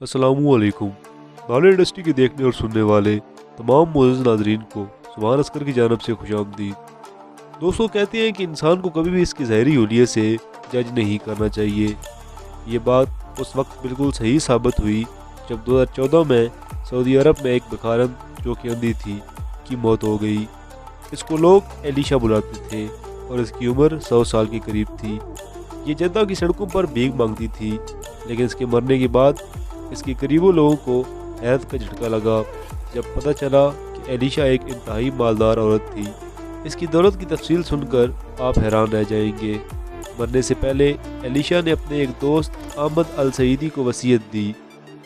अस्सलामु अलैकुम। नाले इंडस्ट्री के देखने और सुनने वाले तमाम मोअज़्ज़ज़ नाज़रीन को सुभान अस्कर की जानब से खुशामदीद। दोस्तों, कहते हैं कि इंसान को कभी भी इसकी ज़ाहिरी हुलियत से जज नहीं करना चाहिए। ये बात उस वक्त बिल्कुल सही साबित हुई जब 2014 में सऊदी अरब में एक भिखारन जो कि अंधी थी की मौत हो गई। इसको लोग एलिशा बुलाते थे और इसकी उम्र 100 साल के करीब थी। ये जद्दा की सड़कों पर भीख मांगती थी, लेकिन इसके मरने के बाद इसके करीबों लोगों को हैरत का झटका लगा जब पता चला कि एलिशा एक इंतहाई मालदार औरत थी। इसकी दौलत की तफसील सुनकर आप हैरान रह जाएंगे। मरने से पहले एलिशा ने अपने एक दोस्त अहमद अल सईदी को वसीयत दी,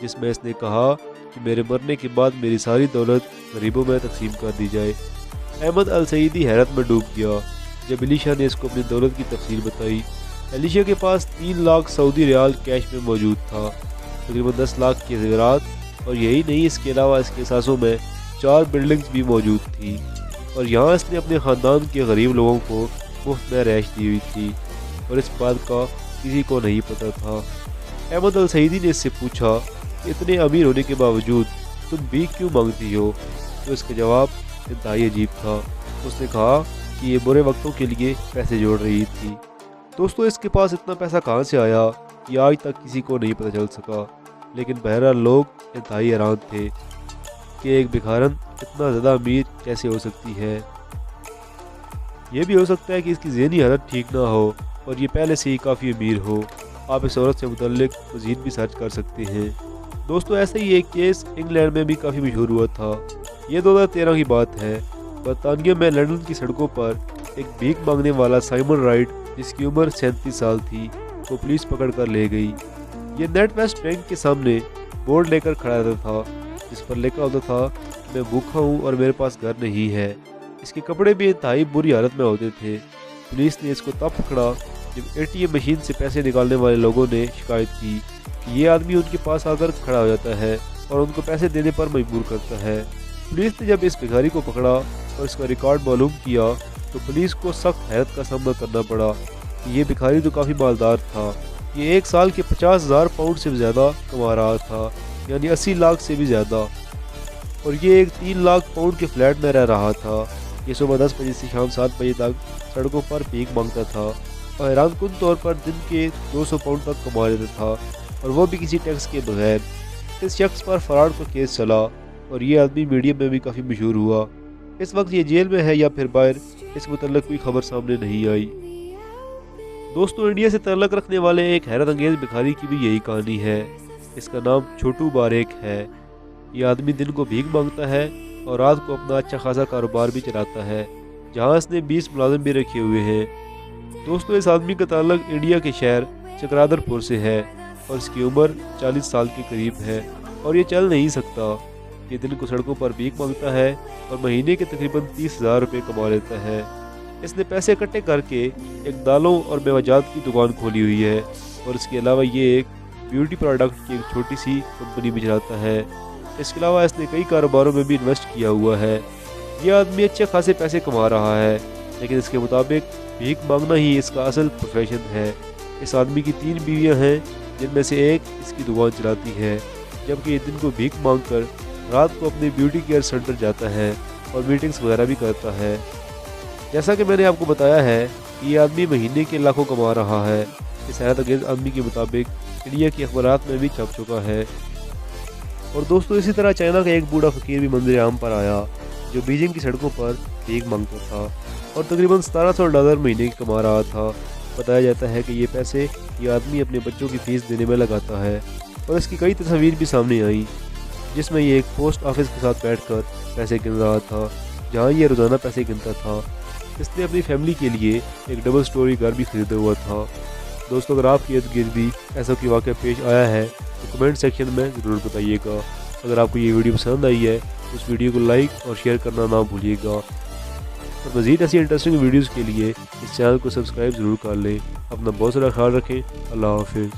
जिसमें इसने कहा कि मेरे मरने के बाद मेरी सारी दौलत गरीबों में तकसीम कर दी जाए। अहमद अल सईदी हैरत में डूब गया जब एलिशा ने इसको अपनी दौलत की तफसील बताई। एलिशा के पास 3 लाख सऊदी रियाल कैश में मौजूद था, तकरीबन 10 लाख के ज़ेवरात, और यही नहीं, इसके अलावा इसके सासों में 4 बिल्डिंग्स भी मौजूद थी और यहाँ इसने अपने ख़ानदान के गरीब लोगों को मुफ्त में रहायश दी हुई थी और इस बात का किसी को नहीं पता था। अहमद अल सईदी ने इससे पूछा कि इतने अमीर होने के बावजूद तुम भीख क्यों मांगती हो? तो इसका जवाब इंतहाई अजीब था। उसने कहा कि ये बुरे वक्तों के लिए पैसे जोड़ रही थी। दोस्तों, इसके पास इतना पैसा कहाँ से आया ये आज तक किसी को नहीं पता चल सका, लेकिन बहरहाल लोग इंतहाई हैरान थे कि एक भिखारन इतना ज़्यादा अमीर कैसे हो सकती है। ये भी हो सकता है कि इसकी ज़हनी हालत ठीक ना हो और ये पहले से ही काफ़ी अमीर हो। आप इस औरत से मुतल्लिक मज़ीद भी सर्च कर सकते हैं। दोस्तों, ऐसे ही एक केस इंग्लैंड में भी काफ़ी मशहूर हुआ था। ये 2013 की बात है। बरतानिया में लंदन की सड़कों पर एक भीख मांगने वाला साइमन राइट, जिसकी उम्र 37 साल थी, को पुलिस पकड़ कर ले गई। ये नेट वेस्ट बैंक के सामने बोर्ड लेकर खड़ा रहता था, जिस पर लिखा होता था कि मैं भूखा हूँ और मेरे पास घर नहीं है। इसके कपड़े भी इंतहाई बुरी हालत में होते थे। पुलिस ने इसको तब पकड़ा जब ATM मशीन से पैसे निकालने वाले लोगों ने शिकायत की कि ये आदमी उनके पास आकर खड़ा हो जाता है और उनको पैसे देने पर मजबूर करता है। पुलिस ने जब इस भिखारी को पकड़ा और इसका रिकॉर्ड मालूम किया तो पुलिस को सख्त हैरत का सामना करना पड़ा कि ये भिखारी तो काफ़ी मालदार था। ये एक साल के 50,000 पाउंड से ज़्यादा कमा रहा था, यानी 80 लाख से भी ज़्यादा, और ये एक 3 लाख पाउंड के फ्लैट में रह रहा था। ये सुबह 10 बजे से शाम 7 बजे तक सड़कों पर भीख मांगता था और हैरानकुन तौर पर दिन के 200 पाउंड तक कमा लेता था, और वो भी किसी टैक्स के बगैर। इस शख्स पर फराड का केस चला और ये आदमी मीडिया में भी काफ़ी मशहूर हुआ। इस वक्त ये जेल में है या फिर बाहर, इस मुतल्लिक़ कोई खबर सामने नहीं आई। दोस्तों, इंडिया से ताल्लुक़ रखने वाले एक हैरत अंगेज़ भिखारी की भी यही कहानी है। इसका नाम छोटू बारेक है। ये आदमी दिन को भीख मांगता है और रात को अपना अच्छा खासा कारोबार भी चलाता है, जहाँ इसने 20 मुलाजिम भी रखे हुए हैं। दोस्तों, इस आदमी का ताल्लुक़ इंडिया के शहर चकरादरपुर से है और इसकी उम्र 40 साल के करीब है और ये चल नहीं सकता। ये दिन को सड़कों पर भीख मांगता है और महीने के तकरीबन 30,000 रुपये कमा लेता है। इसने पैसे इकट्ठे करके एक दालों और मेवाजात की दुकान खोली हुई है और इसके अलावा ये एक ब्यूटी प्रोडक्ट की एक छोटी सी कंपनी भी चलाता है। इसके अलावा इसने कई कारोबारों में भी इन्वेस्ट किया हुआ है। ये आदमी अच्छे खासे पैसे कमा रहा है, लेकिन इसके मुताबिक भीख मांगना ही इसका असल प्रोफेशन है। इस आदमी की 3 बीवियाँ हैं, जिनमें से एक इसकी दुकान चलाती है, जबकि ये दिन को भीख मांग कर रात को अपने ब्यूटी केयर सेंटर जाता है और मीटिंग्स वगैरह भी करता है। जैसा कि मैंने आपको बताया है कि ये आदमी महीने के लाखों कमा रहा है। इस हैरत अंगेज़ आदमी के मुताबिक इंडिया के अखबारात में भी छप चुका है। और दोस्तों, इसी तरह चाइना का एक बूढ़ा फ़कीर भी मंदिर आम पर आया, जो बीजिंग की सड़कों पर भीख मांगता था और तकरीबन $1700 महीने की कमा रहा था। बताया जाता है कि ये पैसे ये आदमी अपने बच्चों की फ़ीस देने में लगाता है, और इसकी कई तस्वीर भी सामने आई जिसमें ये एक पोस्ट ऑफिस के साथ बैठकर पैसे गिन रहा था, जहाँ ये रोज़ाना पैसे गिनता था। इसने अपनी फैमिली के लिए एक डबल स्टोरी घर भी खरीदा हुआ था। दोस्तों, अगर आपके इर्द गिर्द भी ऐसा कोई वाक़या पेश आया है तो कमेंट सेक्शन में ज़रूर बताइएगा। अगर आपको ये वीडियो पसंद आई है तो उस वीडियो को लाइक और शेयर करना ना भूलिएगा, और मज़ीद ऐसी इंटरेस्टिंग वीडियोज़ के लिए इस चैनल को सब्सक्राइब ज़रूर कर लें। अपना बहुत सारा ख्याल रखें। अल्लाह हाफिज़।